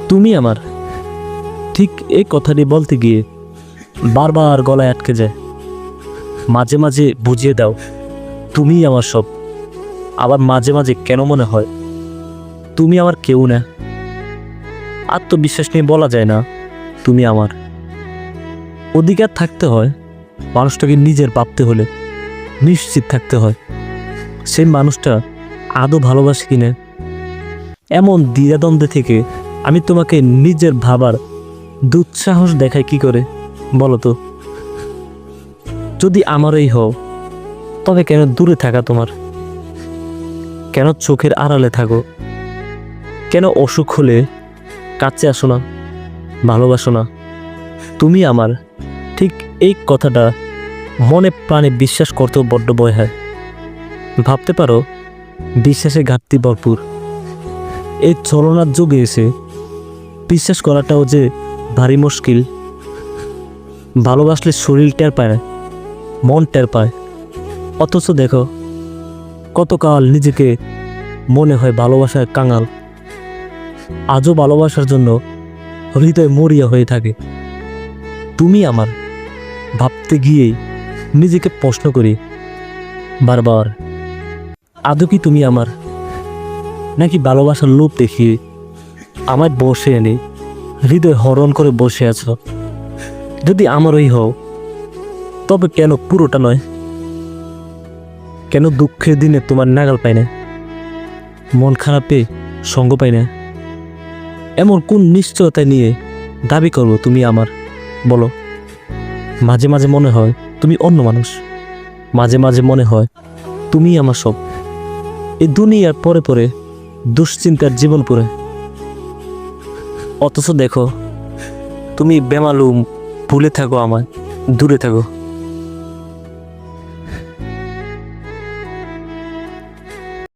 তুমি আমার, ঠিক এই কথাটি বলতে গিয়ে বারবার গলায় আটকে যায়। মাঝে মাঝে বুঝিয়ে দাও তুমিই আমার সব। আবার মাঝে মাঝে কেন মনে হয় তুমি আমার কেউ না। আত্মবিশ্বাস নিয়ে বলা যায় না তুমি আমার। অধিকার থাকতে হয় মানুষটাকে নিজের ভাবতে হলে, নিশ্চিত থাকতে হয় সেই মানুষটা আদৌ ভালোবাসে কিনা। এমন দ্বিধাদ্বন্দ্বে থেকে আমি তোমাকে নিজের ভাবার দুঃসাহস দেখাই কি করে বলো তো? যদি আমারই হও তবে কেন দূরে থাকা তোমার? কেন চোখের আড়ালে থাকো? কেন অসুখ হলে কাছে আসো না, ভালোবাসো না? তুমি আমার, ঠিক এই কথাটা মনে প্রাণে বিশ্বাস করতেও বড্ড ভয় হয়। ভাবতে পারো বিশ্বাসে ঘাটতি ভরপুর। এই চলনার যুগে এসে বিশ্বাস করাটাও যে ভারী মুশকিল। ভালোবাসলে শরীর টের পায় না, মন টের পায়। অথচ দেখো কতকাল নিজেকে মনে হয় ভালোবাসার কাঙাল। আজও ভালোবাসার জন্য হৃদয় মরিয়া হয়ে থাকে। তুমি আমার ভাবতে গিয়েই নিজেকে প্রশ্ন করি বারবার, আদৌ কি তুমি আমার? নাকি ভালোবাসার লোভ দেখিয়ে আমায় বসে এনে হৃদয় হরণ করে বসে আছো? যদি আমারই হও তবে কেন পুরোটা নয়? কেন দুঃখের দিনে তোমার নাগাল পাই না, মন খারাপে সঙ্গ পাই না? এমন কোন নিশ্চয়তা নিয়ে দাবি করবো তুমি আমার বলো? মাঝে মাঝে মনে হয় তুমি অন্য মানুষ, মাঝে মাঝে মনে হয় তুমি আমার সব। এই দুনিয়ার পরে পরে দুশ্চিন্তার জীবন পড়ে। অথচ দেখো তুমি বেমালুম ভুলে থাকো আমায়, দূরে থাকো।